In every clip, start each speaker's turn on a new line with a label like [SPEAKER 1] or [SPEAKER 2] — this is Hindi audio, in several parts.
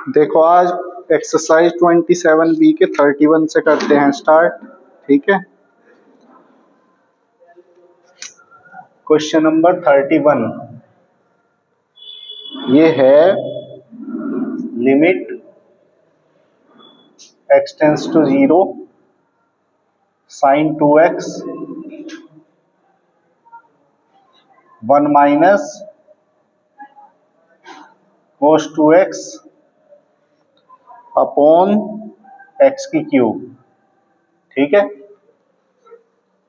[SPEAKER 1] देखो आज एक्सरसाइज 27B के 31 से करते हैं स्टार्ट। ठीक है, क्वेश्चन नंबर 31 ये है limit x tends to 0 sine 2x 1 minus cos 2x upon x की क्यूब। ठीक है,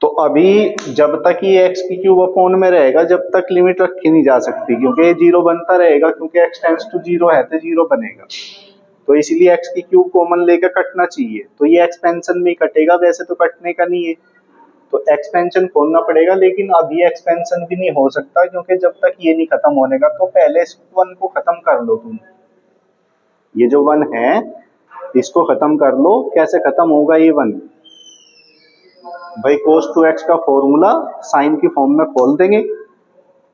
[SPEAKER 1] तो अभी जब तक ये x की क्यूब अपॉन में रहेगा जब तक लिमिट रखी नहीं जा सकती, क्योंकि ये 0 बनता रहेगा, क्योंकि x टेंस टू 0 है तो 0 बनेगा, तो इसलिए x की क्यूब कॉमन लेकर कटना चाहिए। तो ये एक्सपेंशन में ही कटेगा, वैसे तो कटने का नहीं है, तो एक्सपेंशन खोलना पड़ेगा। लेकिन अभी एक्सपेंशन भी नहीं हो सकता, क्योंकि जब तक ये नहीं खत्म होने का, तो पहले इस 1 को खत्म कर लो तुम। ये जो 1 है इसको खत्म कर लो। कैसे खत्म होगा ये 1? भाई cos 2x का फॉर्मूला साइन की फॉर्म में खोल देंगे,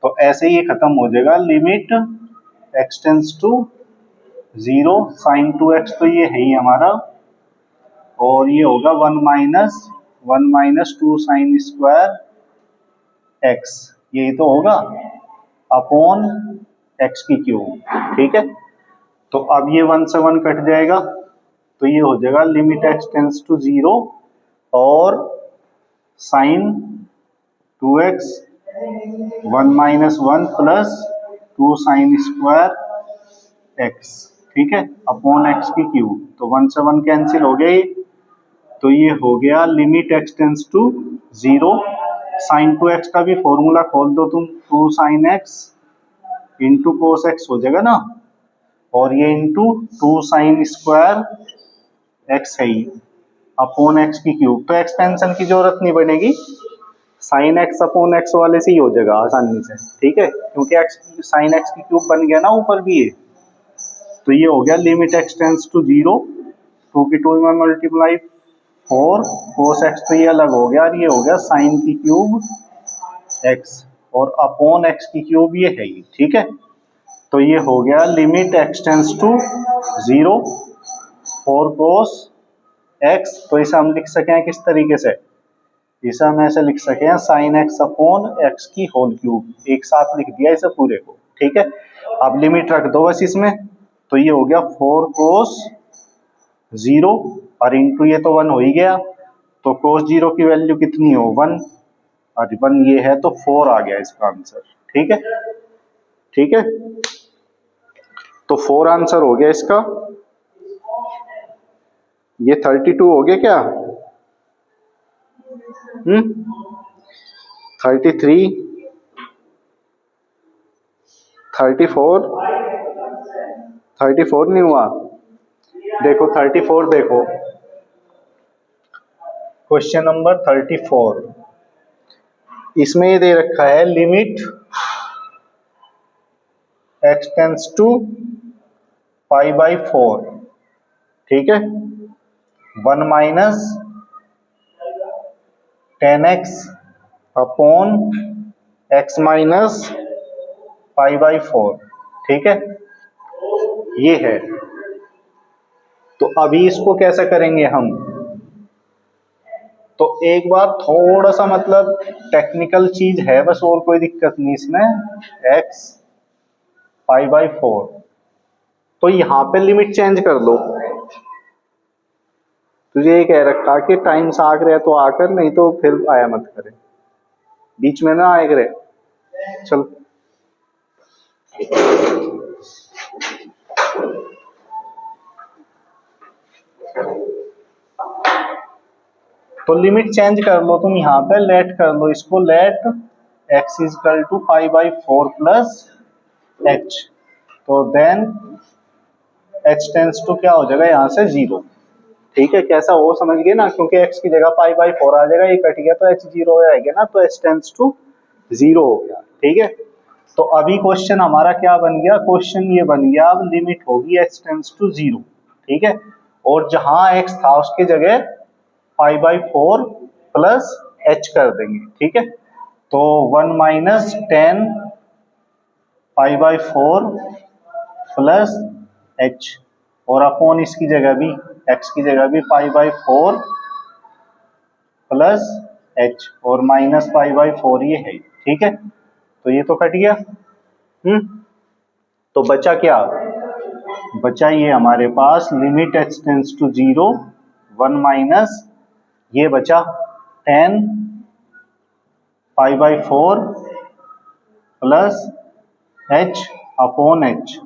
[SPEAKER 1] तो ऐसे ही खत्म हो जाएगा। Limit x tends to 0 sine 2x, तो ये है ही हमारा, और ये होगा 1 माइनस 2 साइन स्क्वायर x, यही तो होगा, अपॉन x की क्यूब। ठीक है, तो अब ये 1 से 1 कट जाएगा, तो ये हो जाएगा लिमिट x टेंस टू 0 और sine 2x 1 minus 1 plus 2 sine square x। ठीक है, अपॉन x की क्यूब, तो 1 से 1 कैंसिल हो गए, तो ये हो गया limit x tends to 0 sine 2x का भी फॉर्मूला खोल दो तुम, 2 sine x into cos x हो जाएगा ना, और ये इंटू 2 साइन स्क्वायर x है ही, अपॉन x की क्यूब। तो एक्सपेंशन की जरूरत नहीं पड़ेगी, साइन एक्स अपॉन एक्स वाले से ही हो जाएगा आसानी से। ठीक है, क्योंकि x साइन एक्स की क्यूब बन गया ना ऊपर भी ये, तो ये हो गया लिमिट x टेंस टू 0, 2 की 2 में मल्टीप्लाई 4 कोस x, तो ये अलग हो गया, और ये हो गया साइन की क्यूब x और अपॉन x की क्यूब ये है ही। ठीक है, तो ये हो गया limit x tends to 0 4 cos x, तो इसे हम लिख सके किस तरीके से, इसे हम ऐसे लिख सके हैं साइन एक्स अपॉन एक्स की होल क्यूब, एक साथ लिख दिया इसे पूरे को। ठीक है, अब लिमिट रख दो बस इसमें, तो ये हो गया 4 कोस 0 और इंटू ये तो 1 हो ही गया, तो कोस 0 की वैल्यू कितनी हो 1, और 1 ये है तो 4 आ गया इसका आंसर। ठीक है, ठीक है, तो 4 आंसर हो गया इसका। ये 32 हो गया क्या? 33 34 34 नहीं हुआ, देखो 34 देखो, क्वेश्चन नंबर 34 इसमें ये दे रखा है limit x tends to pi by 4। ठीक है, 1 minus 10x upon x minus pi by 4। ठीक है, ये है, तो अभी इसको कैसे करेंगे हम? तो एक बार थोड़ा सा मतलब टेक्निकल चीज है बस, और कोई दिक्कत नहीं इसमें। x पाई बाई 4, तो यहां पे लिमिट चेंज कर दो। तुझे ये कह रखा कि टाइम्स आ करे तो आकर, नहीं तो फिर आया मत करे, बीच में ना आए करे। चल तो लिमिट चेंज कर लो तुम, यहाँ पे लेट कर लो इसको, let x is equal to pi by 4 plus h, तो देन h टेंस टू क्या हो जाएगा यहाँ से 0। ठीक है, कैसा हो समझ गए ना, क्योंकि x की जगह पाई बाई 4 आ जाएगा, ये कट गया तो h 0 आएगा ना, तो h टेंस टू 0 हो गया। ठीक है, तो अभी क्वेश्चन हमारा क्या बन गया, क्वेश्चन ये बन गया अब लिमिट होगी h टेंस टू 0। ठीक है, और जहां x था उसकी जगह पाई बाई 4 प्लस h कर देंगे। ठीक है, तो 1 minus 10 pi by 4 plus h, और अपॉन इसकी जगह भी, x की जगह भी π/4 प्लस h और माइनस π/4 ये है, ठीक है। तो ये तो कट गया। तो बचा क्या, बचा ये हमारे पास limit h tends to 0 1 minus ये बचा tan π/4 plus h upon h।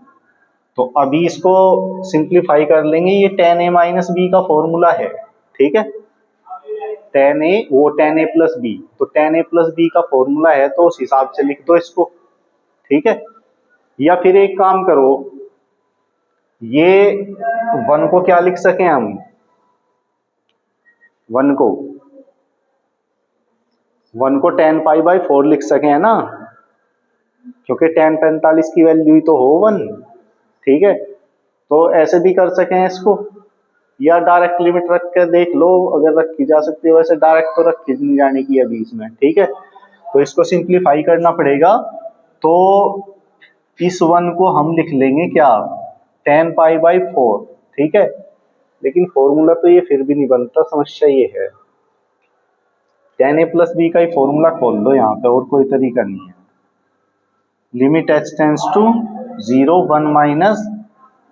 [SPEAKER 1] तो अभी इसको सिंप्लीफाई कर लेंगे, ये tan a माइनस b का फॉर्मूला है, ठीक है। tan a वो tan a प्लस b, तो tan a प्लस b का फॉर्मूला है तो उस हिसाब से लिख दो इसको, ठीक है। या फिर एक काम करो, ये 1 को क्या लिख सकें हम, 1 को tan π/4 लिख सके, है ना, क्योंकि tan 45 की वैल्यू ही तो हो 1, ठीक है। तो ऐसे भी कर सकें इसको, या डायरेक्ट लिमिट रख कर देख लो, अगर रखी जा सकती है, वैसे डायरेक्ट तो रखी नहीं जाने की अभी इसमें, ठीक है। तो इसको सिंप्लीफाई करना पड़ेगा, तो इस 1 को हम लिख लेंगे क्या, tan π/4, ठीक है। लेकिन फॉर्मूला तो ये फिर भी नहीं बनता, समस्या ये है। tan a प्लस बी का ही फॉर्मूला खोल दो यहाँ पे, और कोई तरीका नहीं है। Limit h tends to 0 1 minus,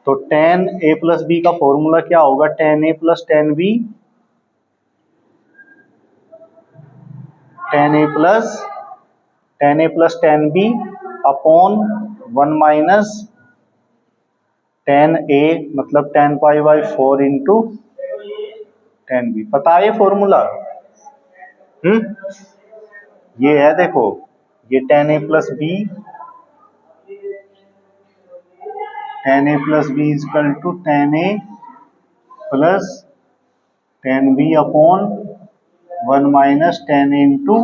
[SPEAKER 1] तो tan a प्लस बी का फॉर्मूला क्या होगा, tan a plus tan b, tan a plus tan b upon 1 minus tan a मतलब tan π/4 इंटू tan b। पता है फॉर्मूला, ये है, देखो ये tan a plus b, tan a plus b equal to tan a plus tan b upon 1 minus tan a into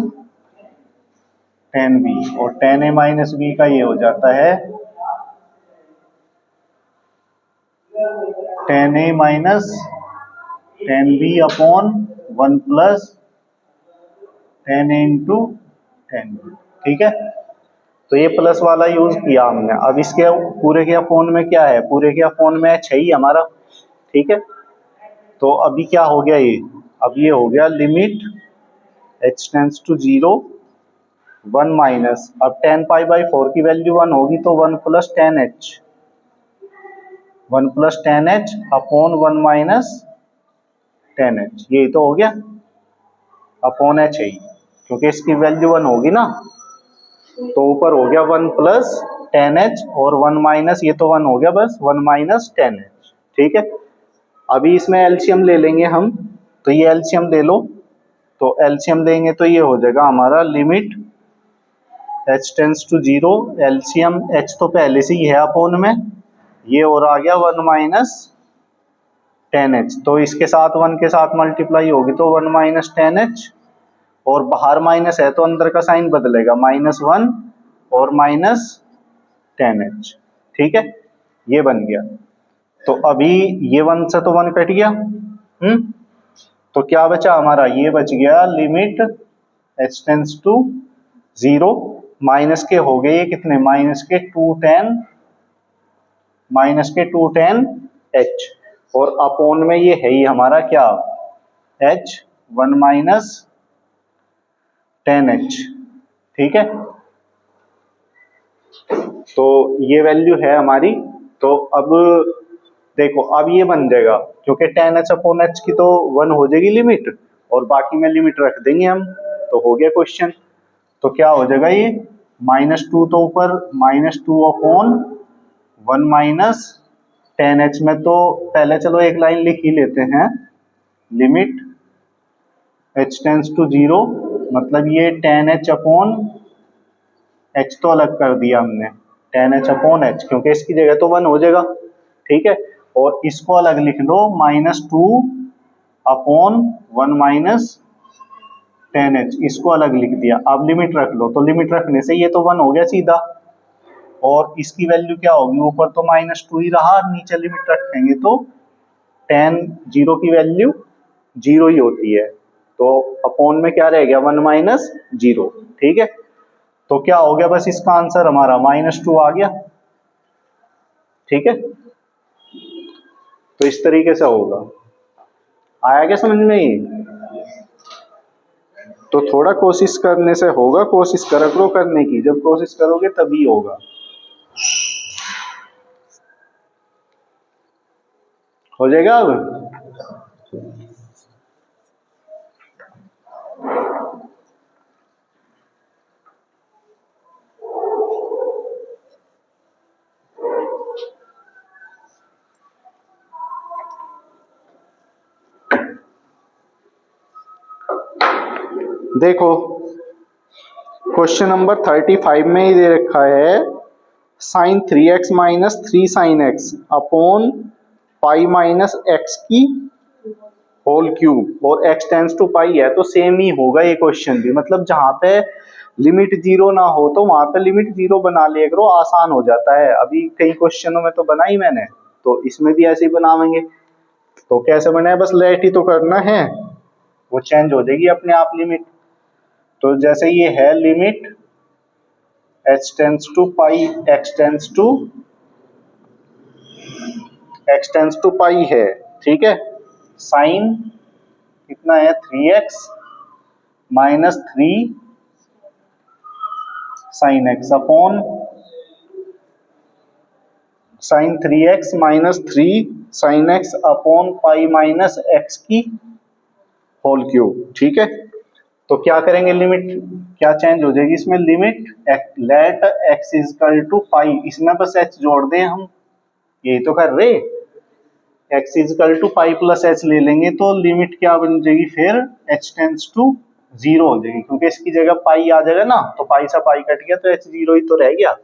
[SPEAKER 1] tan b, और tan a माइनस b का ये हो जाता है tan a minus tan b upon 1 plus tan a into tan b, ठीक है। तो ये प्लस वाला यूज किया हमने। अब इसके पूरे के अपॉन में क्या है, पूरे के अपॉन में h ही हमारा, ठीक है। तो अभी क्या हो गया ये, अब ये हो गया limit h tends to 0 1 minus, अब tan π/4 की वैल्यू 1 होगी तो 1 plus tan h upon 1 minus tan h, यही तो हो गया, अपॉन h है, क्योंकि इसकी वैल्यू 1 होगी ना, तो ऊपर हो गया 1 प्लस tan h और 1 माइनस, ये तो 1 हो गया बस, 1 माइनस tan h, ठीक है। अभी इसमें एलसीएम ले लेंगे हम, तो ये एलसीएम ले लो, तो एलसीएम लेंगे तो ये हो जाएगा हमारा limit h tends to 0, LCM h तो पहले से ही है अपॉन में, ये और आ गया 1 माइनस tan h, तो इसके साथ 1 के साथ मल्टीप्लाई होगी तो 1 माइनस tan h, और बाहर माइनस है तो अंदर का साइन बदलेगा, -1 और माइनस tan h, ठीक है, ये बन गया। तो अभी ये 1 से तो 1 कट गया, तो क्या बचा हमारा, ये बच गया limit h tends to 0, minus के हो गए ये कितने, -2 tan h, और अपॉन में ये है ही हमारा क्या, h 1 माइनस tan h, ठीक है। तो ये वैल्यू है हमारी। तो अब देखो, अब ये बन जाएगा, क्योंकि tan h अपॉन h की तो 1 हो जाएगी लिमिट, और बाकी में लिमिट रख देंगे हम, तो हो गया क्वेश्चन। तो क्या हो जाएगा ये, -2 तो ऊपर, -2 अपॉन 1 माइनस tan h में, तो पहले चलो एक लाइन लिख ही लेते हैं, लिमिट h टेंड्स टू 0, मतलब ये tan h अपॉन h तो अलग कर दिया हमने, tan h अपॉन h, क्योंकि इसकी जगह तो 1 हो जाएगा, ठीक है। और इसको अलग लिख लो, -2 अपॉन 1 माइनस tan h, इसको अलग लिख दिया। अब लिमिट रख लो, तो लिमिट रखने से ये तो 1 हो गया सीधा, और इसकी वैल्यू क्या होगी, ऊपर तो -2 ही रहा, नीचे लिमिट रखेंगे तो tan 0 की वैल्यू 0 ही होती है, तो अपॉन में क्या रह गया, 1 माइनस 0, ठीक है। तो क्या हो गया, बस इसका आंसर हमारा -2 आ गया, ठीक है। तो इस तरीके से होगा। आया क्या समझ में ये? तो थोड़ा कोशिश करने से होगा, कोशिश करा करो करने की, जब कोशिश करोगे तभी होगा। हो जाएगा अब? देखो क्वेश्चन नंबर 35 में ही दे रखा है sine 3x minus 3 sine x upon pi minus x की होल क्यूब और x टेंस टू पाई है, तो सेम ही होगा ये क्वेश्चन भी। मतलब जहां पे लिमिट जीरो ना हो तो वहां पे लिमिट जीरो बना लिया करो, आसान हो जाता है। अभी कई क्वेश्चनों में तो बनाई मैंने, तो इसमें भी ऐसे ही बनावेंगे। तो कैसे बनाए, बस लेट ही तो करना है, वो चेंज हो जाएगी अपने आप लिमिट। तो जैसे ये है limit h tends to pi x tends to pi है, ठीक है। साइन कितना है 3x minus 3 sine x upon sine 3x minus 3 sine x upon pi minus x की होल क्यूब, ठीक है। तो क्या करेंगे, लिमिट क्या चेंज हो जाएगी इसमें, limit let x equal to pi, इसमें बस h जोड़ दें हम, यही तो कर रहे। x equal to pi plus h ले लेंगे तो लिमिट क्या बन जाएगी फिर, h टेंस टू जीरो हो जाएगी, क्योंकि इसकी जगह पाई आ जाएगा ना, तो पाई से पाई कट गया तो h जीरो ही तो रह गया।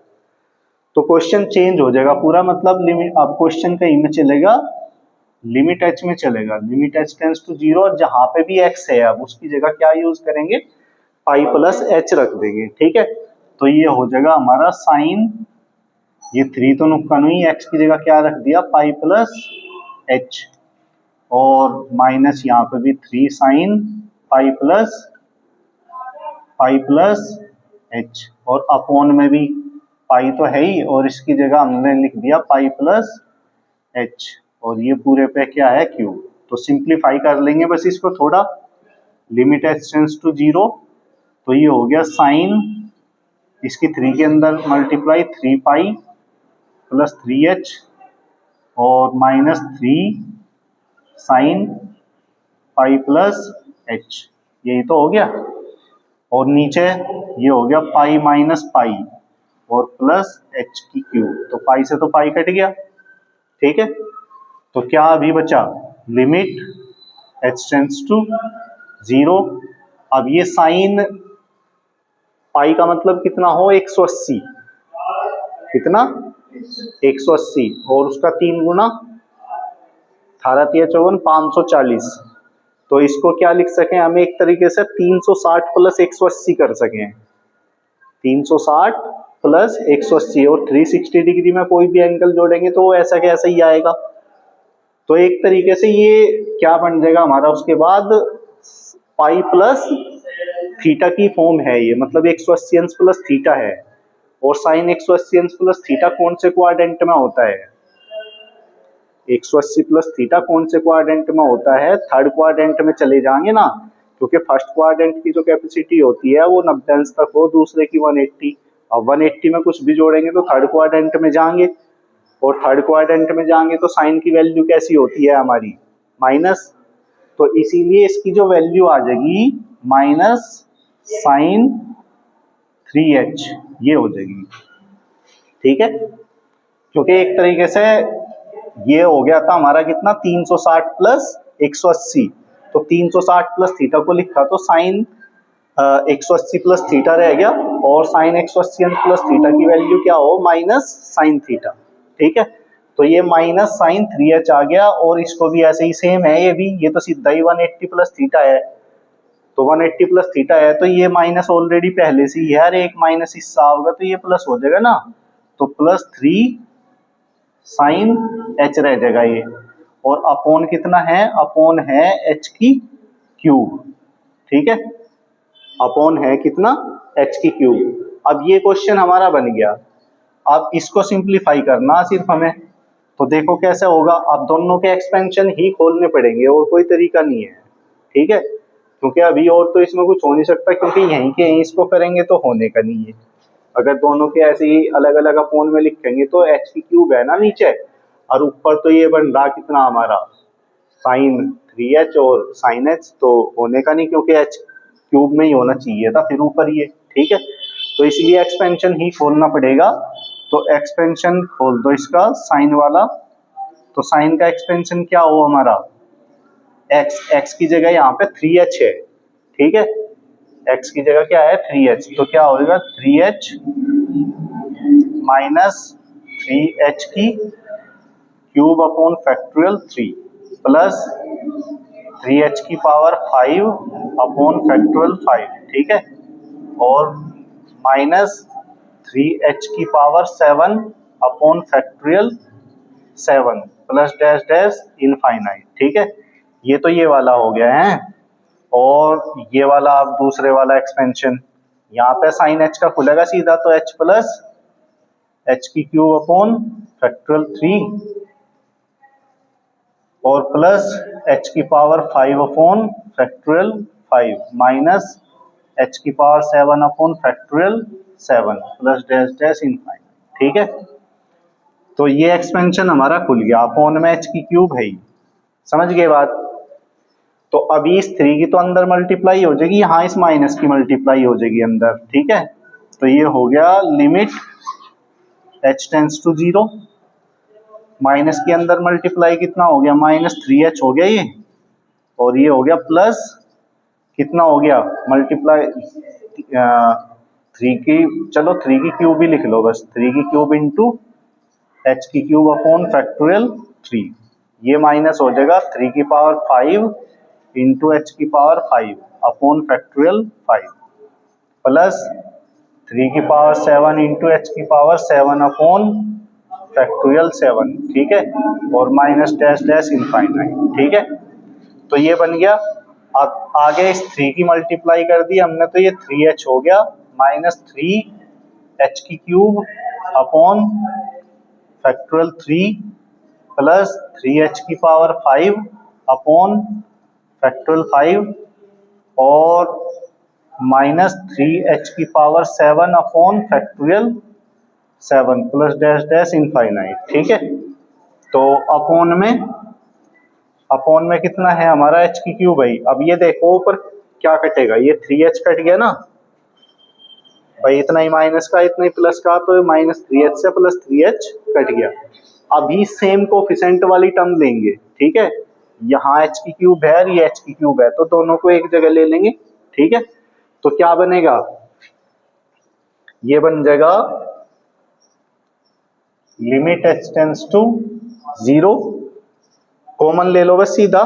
[SPEAKER 1] तो क्वेश्चन चेंज हो जाएगा पूरा, मतलब लिमिट अब क्वेश्चन कहीं में चलेगा, लिमिट h में चलेगा, limit h tends to zero, और जहां पे भी x है अब उसकी जगह क्या यूज करेंगे, पाई प्लस h रख देंगे, ठीक है। तो ये हो जाएगा हमारा साइन, ये 3 तो नुकसान हुई, x की जगह क्या रख दिया, पाई प्लस h, और माइनस यहाँ पे भी 3 साइन पाई प्लस h, और अपॉन में भी पाई तो है ही, और इसकी जगह हमने लिख दिया पाई प्लस h, और ये पूरे पे क्या है क्यूब। तो सिंप्लीफाई कर लेंगे बस इसको थोड़ा, limit h tends to zero, तो ये हो गया साइन, इसकी 3 के अंदर मल्टीप्लाई 3 पाई प्लस 3h और minus 3 sine pi plus h, यही तो हो गया। और नीचे ये हो गया पाई माइनस पाई और प्लस h की क्यूब, तो पाई से तो पाई कट गया, ठीक है। तो क्या अभी बचा, limit h tends to zero. अब ये साइन पाई का मतलब कितना हो, 180, कितना 180, और उसका 3 गुना 18 × 54 540। तो इसको क्या लिख सकें हम, एक तरीके से 360 प्लस 180 कर सकें, 360 प्लस 180, और 360 डिग्री में कोई भी एंगल जोड़ेंगे तो वो ऐसा कैसा ही आएगा। तो एक तरीके से ये क्या बन जाएगा हमारा, उसके बाद पाई प्लस थीटा की फॉर्म है ये, मतलब 180 अंश प्लस थीटा है, और साइन 180 अंश प्लस थीटा कौन से क्वाड्रेंट में होता है, 180 प्लस थीटा कौन से क्वाड्रेंट में होता है, थर्ड क्वाड्रेंट में चले जाएंगे ना, क्योंकि फर्स्ट क्वाड्रेंट की जो कैपेसिटी होती है वो 90 अंश तक हो, दूसरे की 180, और 180 में कुछ भी जोड़ेंगे तो थर्ड क्वाड्रेंट में जाएंगे, और थर्ड क्वाड्रेंट में जाएंगे तो साइन की वैल्यू कैसी होती है हमारी, माइनस। तो इसीलिए इसकी जो वैल्यू आ जाएगी माइनस साइन 3h, ये हो जाएगी, ठीक है। क्योंकि एक तरीके से ये हो गया था हमारा कितना, 360 प्लस 180, तो 360 प्लस थीटा को लिखा तो साइन 180 प्लस थीटा रह गया, और साइन 180 प्लस थीटा की वैल्यू क्या हो, माइनस साइन थीटा, ठीक है। तो ये माइनस साइन 3h आ गया, और इसको भी ऐसे ही सेम है, ये भी, ये तो सीधा ही 180 प्लस थीटा है, तो 180 प्लस थीटा है, तो ये माइनस ऑलरेडी पहले से ही है, अरे एक माइनस हिस्सा होगा तो ये प्लस हो जाएगा ना, तो प्लस 3 साइन h रह जाएगा ये, और अपॉन कितना है, अपॉन है h की क्यूब, ठीक है, अपॉन है कितना, h की क्यूब। अब ये क्वेश्चन हमारा बन गया, अब इसको सिंप्लीफाई करना सिर्फ हमें, तो देखो कैसे होगा, अब दोनों के एक्सपेंशन ही खोलने पड़ेंगे और कोई तरीका नहीं है, ठीक है, क्योंकि अभी और तो इसमें कुछ हो नहीं सकता, क्योंकि यहीं के यहीं इसको करेंगे तो होने का नहीं है। अगर दोनों के ऐसे ही अलग अलग अपोन में लिखेंगे तो एच की क्यूब है ना नीचे, और ऊपर तो ये बन रहा कितना हमारा साइन 3h और साइन एच, तो होने का नहीं, क्योंकि एच क्यूब में ही होना चाहिए था फिर ऊपर ये, ठीक है। तो इसलिए एक्सपेंशन ही खोलना पड़ेगा। तो एक्सपेंशन खोल दो इसका साइन वाला, तो साइन का एक्सपेंशन क्या हो हमारा, एक्स की जगह यहाँ पे 3h है, ठीक है, एक्स की जगह क्या है 3h, तो क्या होगा 3h माइनस 3h की cube upon factorial 3 plus 3h की पावर 5 अपॉन फैक्टोरियल 5, ठीक है, और माइनस 3h की power 7 upon factorial 7 plus dash dash infinite, ठीक है। ये तो ये वाला हो गया है, और ये वाला अब दूसरे वाला एक्सपेंशन, यहाँ पे साइन एच का खुलेगा सीधा, तो h प्लस एच की क्यूब अपॉन फैक्टोरियल 3 और प्लस h की power 5 upon factorial 5 minus h की power 7 upon factorial 7 plus dash dash infinite, ठीक है। तो ये एक्सपेंशन हमारा खुल गया, अपॉन में h की क्यूब है ही, समझ गए बात। तो अभी इस 3 की तो अंदर मल्टीप्लाई हो जाएगी, यहाँ इस माइनस की मल्टीप्लाई हो जाएगी अंदर, ठीक है। तो ये हो गया limit h tends to 0, minus के अंदर मल्टीप्लाई कितना हो गया माइनस 3h हो गया ये, और ये हो गया प्लस कितना हो गया मल्टीप्लाई 3 की, चलो 3 की क्यूब ही लिख लो बस, 3 की क्यूब इंटू h की क्यूब अपॉन फैक्टोरियल 3, ये माइनस हो जाएगा 3 की पावर 5 इंटू h की पावर 5 अपॉन फैक्टोरियल 5 प्लस 3 की पावर 7 इंटू h की पावर 7 अपॉन फैक्टोरियल 7, ठीक है, और माइनस डैश डैश इनफाइनाइट, ठीक है। तो ये बन गया। अब आगे इस 3 की मल्टीप्लाई कर दी हमने, तो ये 3h हो गया माइनस 3h की cube upon factorial 3 plus 3h की पावर 5 अपॉन फैक्टोरियल 5 और माइनस 3h की power 7 upon factorial 7 plus dash dash infinite, ठीक है। तो अपॉन में कितना है हमारा h की क्यूब है। अब ये देखो ऊपर क्या कटेगा, ये 3h कट गया ना भाई, इतना ही माइनस का इतना ही प्लस का, तो माइनस 3h से प्लस 3h कट गया। अभी सेम कोफिशिएंट वाली टर्म लेंगे, ठीक है, यहाँ h की क्यूब है और ये h की क्यूब है, तो दोनों को एक जगह ले लेंगे, ठीक है। तो क्या बनेगा, ये बन जाएगा limit h tends to 0, common ले लो बस सीधा,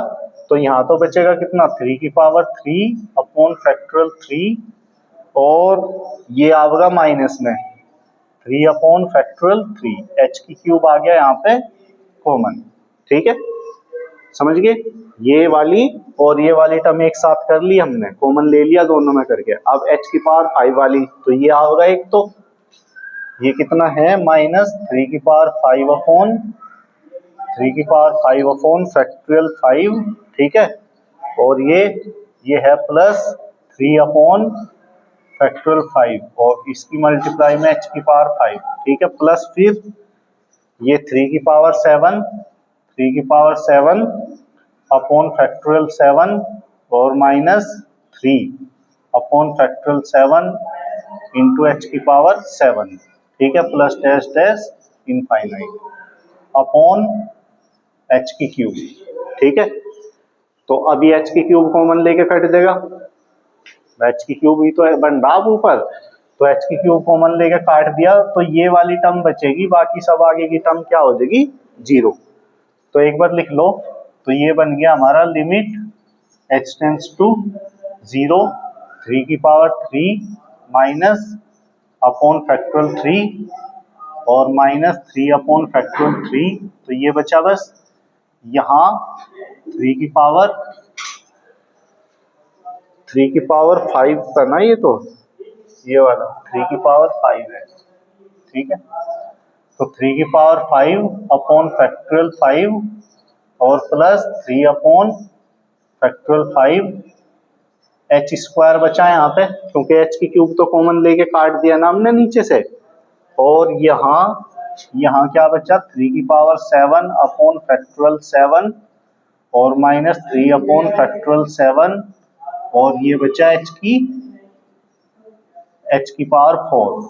[SPEAKER 1] तो यहाँ तो बचेगा कितना 3 की पावर 3 अपॉन फैक्टोरियल 3 और ये आएगा माइनस में 3 अपॉन फैक्टोरियल 3, h की क्यूब आ गया यहाँ पे कॉमन, ठीक है, समझ गए। ये वाली और ये वाली टर्म एक साथ कर ली हमने, कॉमन ले लिया दोनों में करके। अब h की पावर 5 वाली, तो ये आएगा एक, तो ये कितना है माइनस 3 की पावर 5 अपॉन 3 की पावर 5 अपॉन फैक्टोरियल 5, ठीक है, और ये है प्लस 3 अपॉन फैक्टोरियल 5 और इसकी मल्टीप्लाई में h की पावर 5, ठीक है, प्लस फिर ये 3 की पावर 7 अपॉन फैक्टोरियल 7 और minus 3 upon factorial 7 into h की पावर 7, ठीक है, plus dash dash infinite upon h की क्यूब, ठीक है। तो अभी h की क्यूब कॉमन लेके कट जाएगा, h की क्यूब ही तो बन रहा ऊपर, तो h की क्यूब कॉमन लेके काट दिया, तो ये वाली टर्म बचेगी, बाकी सब आगे की टर्म क्या हो जाएगी 0। तो एक बार लिख लो, तो ये बन गया हमारा लिमिट h टेंस टू 0 3 की पावर 3 माइनस अपॉन फैक्टोरियल 3 और माइनस 3 अपॉन फैक्टोरियल 3, तो ये बचा बस यहाँ 3 की पावर 5 था ना, ये तो ये वाला 3 की पावर 5 है, ठीक है। तो 3 की पावर 5 अपॉन फैक्टोरियल 5 और plus 3 upon factorial 5 H square बचा यहाँ पे, क्योंकि एच की क्यूब तो कॉमन लेके काट दिया ना हमने नीचे से। और यहाँ क्या बचा, 3 की पावर 7 अपॉन फैक्टोरियल 7 और माइनस 3 अपॉन फैक्टोरियल 7 और ये बचा एच की power 4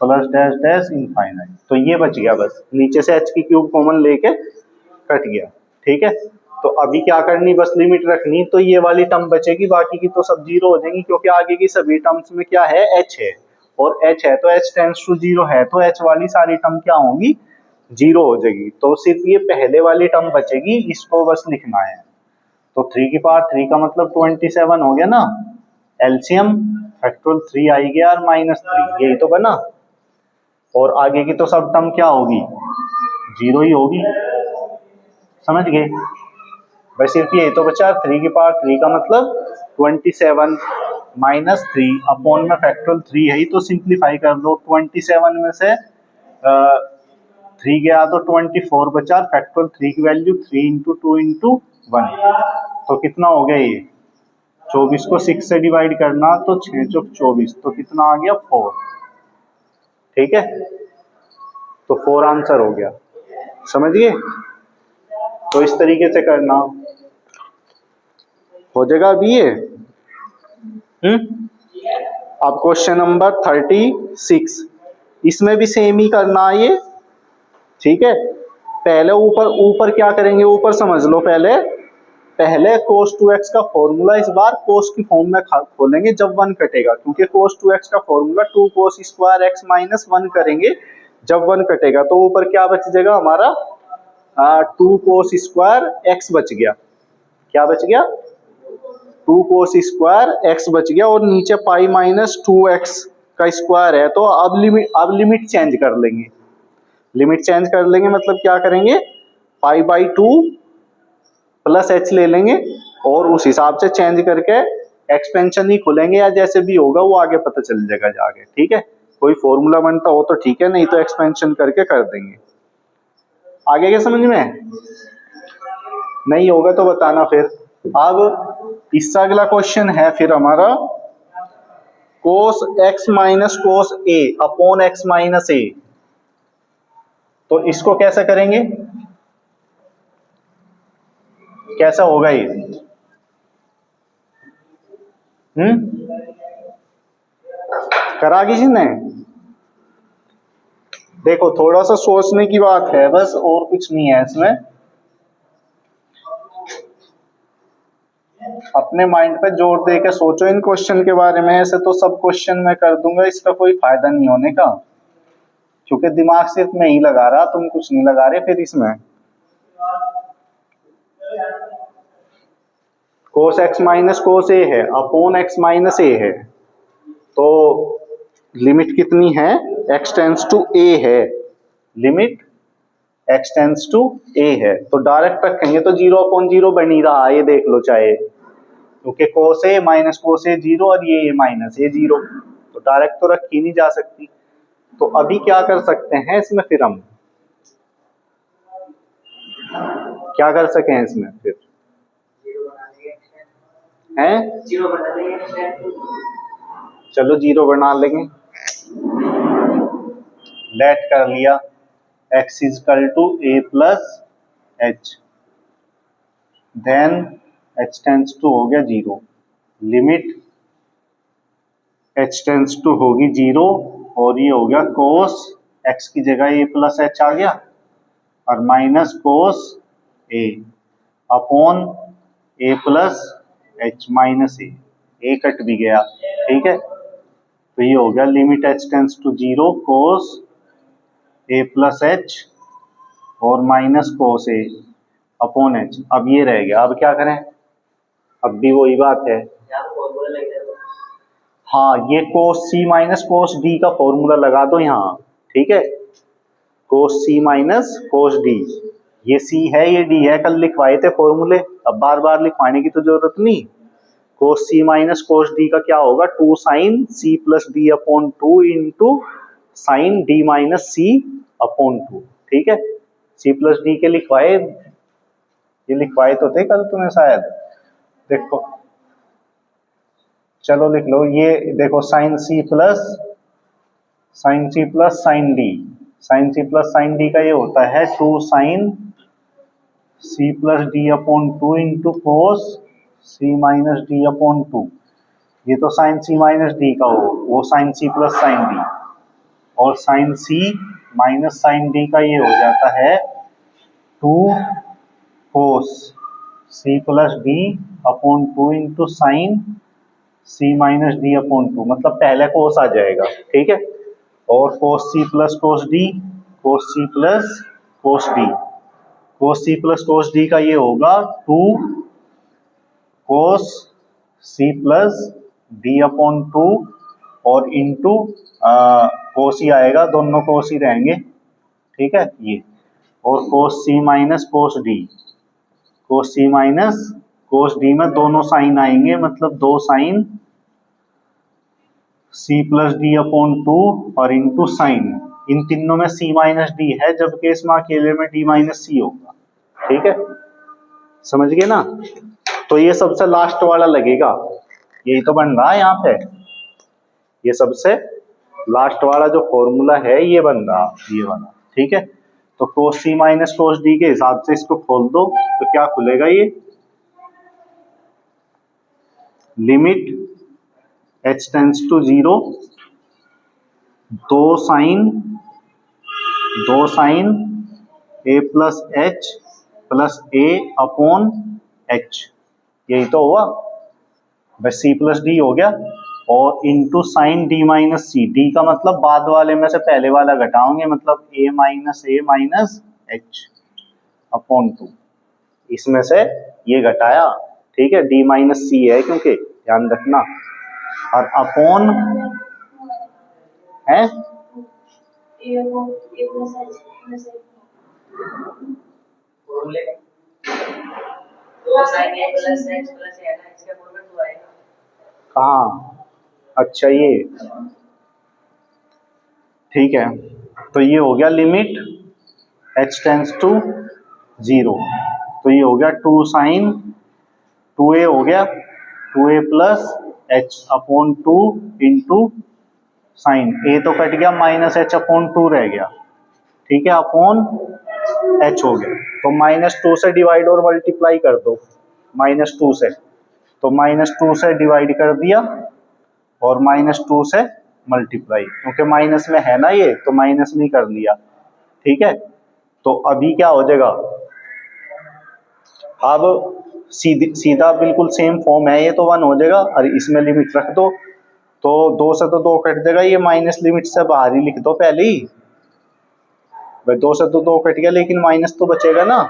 [SPEAKER 1] plus dash dash infinite. तो ये बच गया, बस नीचे से एच की क्यूब कॉमन लेके कट गया। ठीक है, तो अभी क्या करनी, बस लिमिट रखनी, तो ये वाली टर्म बचेगी, बाकी की तो सब जीरो हो जाएंगी, क्योंकि आगे की सभी टर्म्स में क्या है, एच है, और एच है तो एच टेंड्स टू जीरो है, तो एच वाली सारी टर्म क्या होंगी, जीरो हो जाएगी। तो सिर्फ ये पहले वाली टर्म बचेगी, इसको बस लिखना है। तो 3 की पावर 3 का मतलब 27 हो गया ना, एलसीएम फैक्टोरियल 3 आई गया और माइनस 3, यही तो बना। और आगे की तो सब टर्म क्या होगी, जीरो ही होगी, समझ गए। बस सिर्फ ये तो बचा, 3 की पावर 3 का मतलब 27 माइनस 3 अपॉन में फैक्टोरियल 3 है ही, तो सिंप्लीफाई कर दो। 27 में से 3 गया तो 24 बचा, फैक्टोरियल 3 की वैल्यू 3 इंटू 2 इंटू 1, तो कितना हो गया ये 24 को 6 से डिवाइड करना, तो 6 चौक 24, तो कितना आ गया 4। ठीक है, तो 4 आंसर हो गया, समझिए। तो इस तरीके से करना हो जाएगा अभी ये। अब क्वेश्चन नंबर 36, इसमें भी सेम ही करना है ये। ठीक है, पहले ऊपर क्या करेंगे, ऊपर समझ लो। पहले cos 2x का फॉर्मूला इस बार cos की फॉर्म में खोलेंगे जब 1 कटेगा, क्योंकि cos 2x का formula 2 cos square x minus 1 करेंगे जब 1 कटेगा, तो ऊपर क्या बच जाएगा हमारा 2 cos स्क्वायर x बच गया। क्या बच गया, 2 cos स्क्वायर x बच गया, और नीचे पाई माइनस 2x का स्क्वायर है। तो अब लिमिट चेंज कर लेंगे। लिमिट चेंज कर लेंगे मतलब क्या करेंगे, पाई बाई 2 प्लस एच ले लेंगे, और उस हिसाब से चेंज करके एक्सपेंशन ही खुलेंगे, या जैसे भी होगा वो आगे पता चल जाएगा जाके। ठीक है, कोई फॉर्मूला बनता हो तो ठीक है, नहीं तो एक्सपेंशन करके कर देंगे। आगे क्या समझ में, नहीं होगा तो बताना फिर। अब इससे अगला क्वेश्चन है फिर हमारा cos x माइनस कोस ए अपॉन x माइनस ए। तो इसको कैसे करेंगे, कैसा होगा ये, करा किसी ने, देखो थोड़ा सा सोचने की बात है बस, और कुछ नहीं है इसमें। अपने माइंड पे जोर दे के सोचो इन क्वेश्चन के बारे में। ऐसे तो सब क्वेश्चन मैं कर दूंगा, इसका कोई फायदा नहीं होने का, क्योंकि दिमाग सिर्फ मैं ही लगा रहा, तुम कुछ नहीं लगा रहे फिर इसमें। cos x माइनस कोस ए है अपॉन x माइनस ए है, तो लिमिट कितनी है, x टेंस टू a है, limit x tends to a है, तो डायरेक्ट रखेंगे तो 0 अपॉन 0 बन ही रहा है, ये देख लो चाहे, क्योंकि कोस ए माइनस कोस ए 0 और ये माइनस ए 0, तो डायरेक्ट तो रखी नहीं जा सकती। तो अभी क्या कर सकते हैं इसमें, फिर हम क्या कर सके हैं इसमें, फिर हैं, चलो 0 बना लेंगे, लेट कर लिया, x is equal to a plus h, then h tends to हो गया 0, लिमिट h टेंस टू होगी 0, और ये हो गया कोस x की जगह a प्लस एच आ गया, और minus cos a upon a plus H minus A cut भी गया। ठीक है, तो ये हो गया limit h tends to 0 cos a plus H और minus cos a upon H. अब ये रह गया, अब क्या करें, अब भी वही बात है, हाँ ये कोस c माइनस कोस d का फॉर्मूला लगा दो यहाँ। ठीक है, कोस c माइनस कोस d, ये c है ये d है, कल लिखवाए थे फॉर्मूले, अब बार बार लिखवाने की तो जरूरत नहीं। Cos c minus cos d का क्या होगा, 2 sine c plus d upon 2 into sine d minus c upon 2, ठीक है। सी प्लस डी के लिखवाए, ये लिखवाए तो थे कल तुम्हें शायद, देखो चलो लिख लो, ये देखो साइन सी प्लस साइन डी, साइन सी प्लस साइन डी का ये होता है 2 साइन सी plus D upon 2 into cos सी माइनस डी अपॉन 2। ये तो साइन सी माइनस डी का हो, वो साइन सी प्लस साइन डी, और साइन सी माइनस साइन डी का ये हो जाता है 2 cos C plus D upon 2 into sine सी माइनस डी अपॉन 2, मतलब पहले कोस आ जाएगा, ठीक है। और cos C plus cos D, cos C plus cos D, cos C plus cos D का ये होगा 2 cos C plus D upon 2 और इंटू कोस ही आएगा, दोनों कोस ही रहेंगे, ठीक है ये। और कोस सी माइनस कोस डी, कोस सी माइनस कोस डी में दोनों साइन आएंगे, मतलब 2 साइन सी प्लस डी अपॉन 2 और इंटू साइन, इन तीनों में सी माइनस डी है, जबकि इसमें अकेले में डी माइनस सी होगा, ठीक है, समझ गए ना। तो ये सबसे लास्ट वाला लगेगा, यही तो बन रहा है यहाँ पे, ये सबसे लास्ट वाला जो फॉर्मूला है ये बन रहा, ये वाला, ठीक है। तो कोस सी माइनस कोस डी के हिसाब से इसको खोल दो, तो क्या खुलेगा, ये लिमिट h टेंड्स टू 0 दो sine a plus h plus a upon h, यही तो हुआ, बस सी प्लस डी हो गया, और इंटू साइन डी माइनस सी, डी का मतलब बाद वाले में से पहले वाला घटाओगे, मतलब ए माइनस एच अपॉन 2, इसमें से ये घटाया, ठीक है, डी माइनस सी है क्योंकि, ध्यान रखना, और अपॉन है कहाँ, अच्छा ये, ठीक है। तो ये हो गया लिमिट h टेंड्स टू 0, तो ये हो गया 2 साइन 2a हो गया 2a plus h upon 2 into sign, a तो कट गया, माइनस h अपॉन 2 रह गया, ठीक है, अपॉन h हो गया, तो -2 से डिवाइड और मल्टीप्लाई कर दो, -2 से, तो -2 से डिवाइड कर दिया और -2 से मल्टीप्लाई, क्योंकि माइनस में है ना ये, तो माइनस में कर लिया, ठीक है। तो अभी क्या हो जाएगा, अब सीधा बिल्कुल सेम फॉर्म है, ये तो 1 हो जाएगा, और इसमें लिमिट रख दो, तो 2 से तो 2 कट जाएगा, ये माइनस लिमिट से बाहर ही लिख दो पहले ही, भाई 2 से तो 2 कट गया, लेकिन माइनस तो बचेगा ना,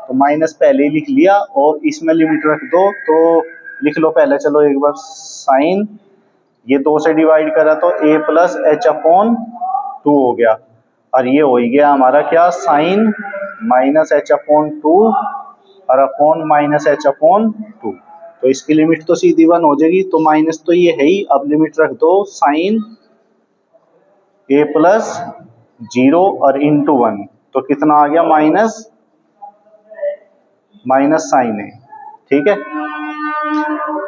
[SPEAKER 1] तो माइनस पहले ही लिख लिया, और इसमें लिमिट रख दो, तो लिख लो पहले, चलो एक बार, साइन ये 2 से डिवाइड करा तो a प्लस एच अपॉन 2 हो गया, और ये हो गया हमारा क्या, साइन माइनस एच अपॉन 2 और अपॉन माइनस एच अपॉन 2, तो इसकी लिमिट तो सीधी 1 हो जाएगी, तो माइनस तो ये है ही, अब लिमिट रख दो साइन a प्लस 0 और इंटू 1, तो कितना आ गया, माइनस साइन है, ठीक है,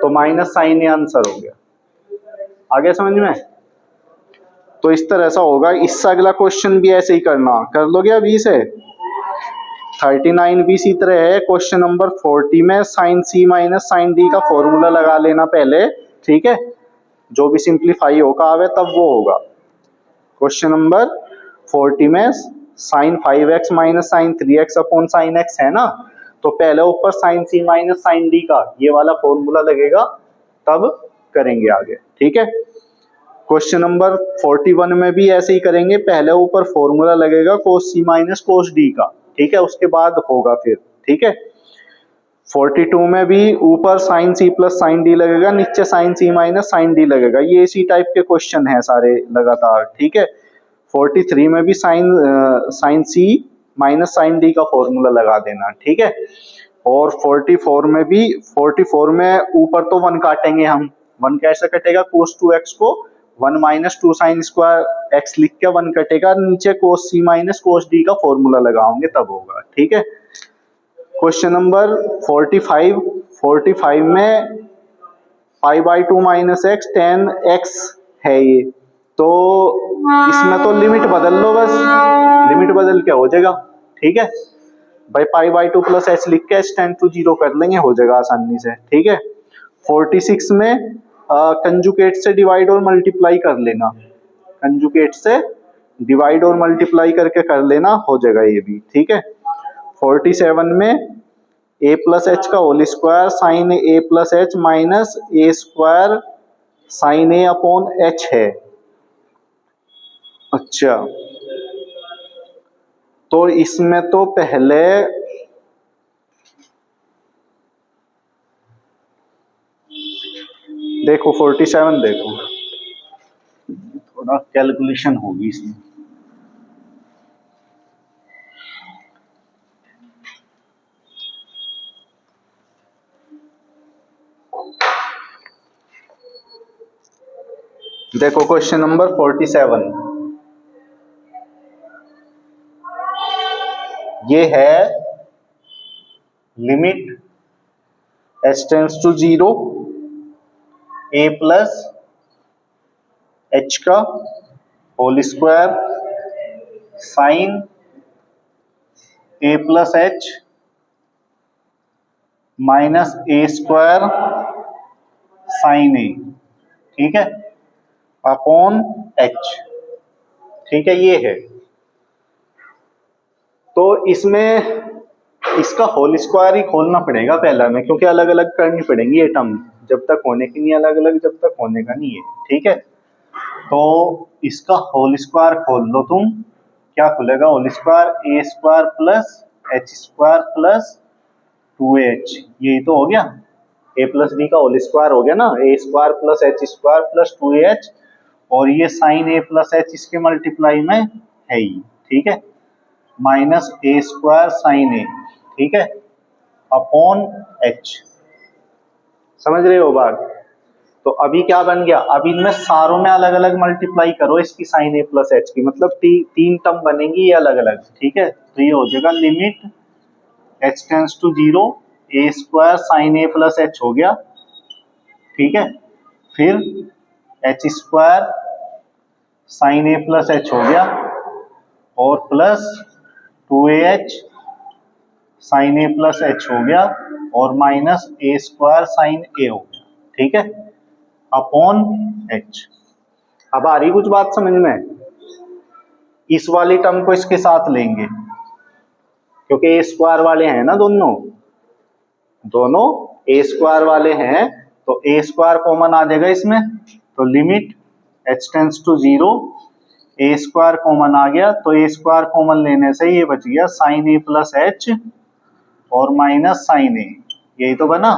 [SPEAKER 1] तो माइनस साइन है आंसर हो गया, आगे समझ में। तो इस तरह ऐसा होगा, इससे अगला क्वेश्चन भी ऐसे ही करना, कर लोगे अभी से 39 भी इसी तरह है, क्वेश्चन नंबर 40 में साइन सी माइनस साइन डी का फॉर्मूला लगा लेना पहले, ठीक है, जो भी सिंप्लीफाई होगा आवे तब वो होगा। क्वेश्चन नंबर 40 में sine 5x minus sine 3x upon sine x है ना, तो पहले ऊपर साइन सी माइनस साइन डी का ये वाला फॉर्मूला लगेगा, तब करेंगे आगे, ठीक है। क्वेश्चन नंबर 41 में भी ऐसे ही करेंगे, पहले ऊपर फॉर्मूला लगेगा कोस सी माइनस कोस डी का, ठीक है, उसके बाद होगा फिर, ठीक है। 42 में भी ऊपर साइन सी प्लस साइन डी लगेगा, नीचे साइन सी माइनस साइन डी लगेगा, ये इसी टाइप के क्वेश्चन है सारे लगातार, ठीक है। 43 में भी साइन सी माइनस साइन डी का फॉर्मूला लगा देना, ठीक है। और 44 में भी, 44 में ऊपर तो 1 काटेंगे हम, 1 कैसे कटेगा, cos 2x को 1 माइनस 2 साइन स्क्वायर एक्स लिख के 1 कटेगा, नीचे कोस सी माइनस कोस डी का फॉर्मूला लगाओगे तब होगा। ठीक है, क्वेश्चन नंबर 45 में pi by 2 minus x ten x है ये, तो इसमें तो लिमिट बदल लो, बस लिमिट बदल के हो जाएगा। ठीक है भाई, पाई बाई 2 प्लस एच लिख के एच टेन टू 0 कर लेंगे, हो जाएगा आसानी से। ठीक है, 46 में कंजुगेट से डिवाइड और मल्टीप्लाई कर लेना, कंजुगेट से डिवाइड और मल्टीप्लाई करके कर लेना, हो जाएगा ये भी। ठीक है, 47 में ए प्लस एच का होल स्क्वायर साइन ए प्लस एच माइनस ए स्क्वायर साइन ए अपॉन एच है। अच्छा, तो इसमें तो पहले देखो 47 देखो, थोड़ा कैलकुलेशन होगी इसमें। देखो क्वेश्चन नंबर 47, ये है limit H tends to 0 a plus h का होल स्क्वायर साइन ए प्लस एच माइनस ए स्क्वायर साइन ए, ठीक है, अपॉन एच। ठीक है, ये है। तो इसमें इसका होल स्क्वायर ही खोलना पड़ेगा पहला में, क्योंकि अलग अलग करनी पड़ेंगी ये टर्म, जब तक होने की नहीं अलग अलग, जब तक होने का नहीं है। ठीक है, तो इसका होल स्क्वायर खोल लो तुम, क्या खुलेगा? Whole square A square plus H square plus 2h, यही तो हो गया। a प्लस बी का होल स्क्वायर हो गया ना, A square plus H square plus 2h, और ये साइन ए प्लस एच इसके मल्टीप्लाई में है ही। ठीक है, माइनस ए स्क्वायर साइन ए, ठीक है, अपॉन एच। समझ रहे हो बात? तो अभी क्या बन गया, अभी इनमें सारों में अलग अलग मल्टीप्लाई करो इसकी साइन ए प्लस एच की, मतलब तीन टर्म बनेंगी ये अलग अलग। ठीक है, तो ये हो जाएगा limit H tends to 0 A square sine A plus h हो गया। ठीक है, फिर एच स्क्वायर साइन ए प्लस एच हो गया, और प्लस 2ah साइन ए प्लस एच हो गया, और minus A square sine a हो गया। ठीक है, अपॉन एच। अब आ रही कुछ बात समझ में? इस वाली टर्म को इसके साथ लेंगे, क्योंकि ए स्क्वायर वाले हैं ना, दोनों ए स्क्वायर वाले हैं, तो ए स्क्वायर कॉमन आ जाएगा इसमें, तो limit H tends to 0 A square common आ गया, तो ए स्क्वायर कॉमन लेने से ये बच गया साइन ए प्लस एच और माइनस साइन ए, यही तो बना।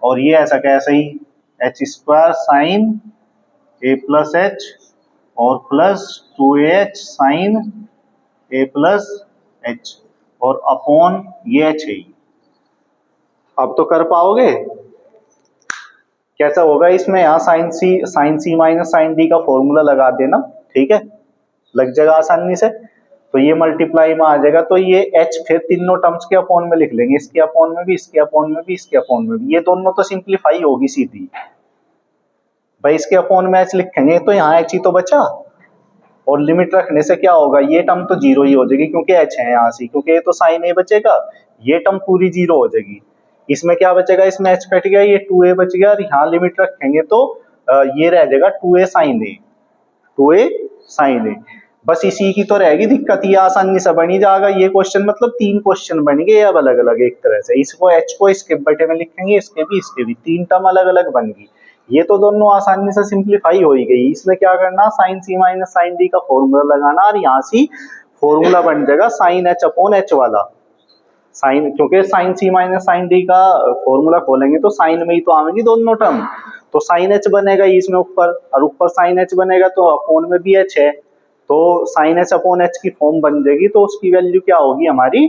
[SPEAKER 1] और ये ऐसा कैसे ही एच स्क्वायर साइन ए प्लस एच और प्लस 2ah साइन ए प्लस एच, और अपॉन ये एच है। अब तो कर पाओगे? कैसा होगा इसमें, यहाँ साइन सी माइनस साइन डी का फॉर्मूला लगा देना। ठीक है, लग जाएगा आसानी से, तो ये मल्टीप्लाई में आ जाएगा, तो ये h फिर तीनों टर्म्स के अपॉन में लिख लेंगे, इसके अपॉन में भी, इसके अपॉन में भी, इसके अपॉन में भी, ये दोनों तो सिंप्लीफाई होगी सीधी भाई। इसके अपॉन में h लिखेंगे तो यहाँ h ही तो बचा, और लिमिट रखने से क्या होगा, ये टर्म तो 0 ही हो जाएगी क्योंकि h है यहाँ से, क्योंकि ये तो साइन a बचेगा, ये टर्म पूरी 0 हो जाएगी। इसमें क्या बचेगा, इसमें h कट गया, ये 2a बच गया, और यहाँ लिमिट रखेंगे तो ये रह जाएगा 2a sign a, 2a sign a। बस इसी की तो रहेगी दिक्कत, ये आसानी से बनी जाएगा ये क्वेश्चन, मतलब 3 क्वेश्चन बन गए अब अलग अलग एक तरह से। इसको h को इसके बटे में लिखेंगे, इसके भी 3 टर्म अलग अलग बन गई, ये तो दोनों आसानी से सिंप्लीफाई हो ही गई। इसमें क्या करना, साइन सी माइनस साइन डी का फॉर्मूला लगाना, और यहाँ से फॉर्मूला बन जाएगा साइन एच अपॉन एच वाला, साइन, क्योंकि साइन सी माइनस साइन डी का फॉर्मूला खोलेंगे तो साइन में ही तो आएंगी दोनों टर्म, तो साइन एच बनेगा इसमें ऊपर, और ऊपर साइन एच बनेगा, तो अपॉन में भी एच है, तो साइन एच अपॉन एच की फॉर्म बन जाएगी, तो उसकी वैल्यू क्या होगी हमारी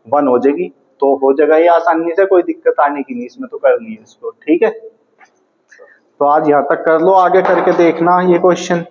[SPEAKER 1] 1 हो जाएगी। तो हो जाएगा ये आसानी से, कोई दिक्कत आने की नहीं इसमें, तो करनी है इसको। ठीक है, तो आज यहाँ तक कर लो, आगे करके देखना ये क्वेश्चन।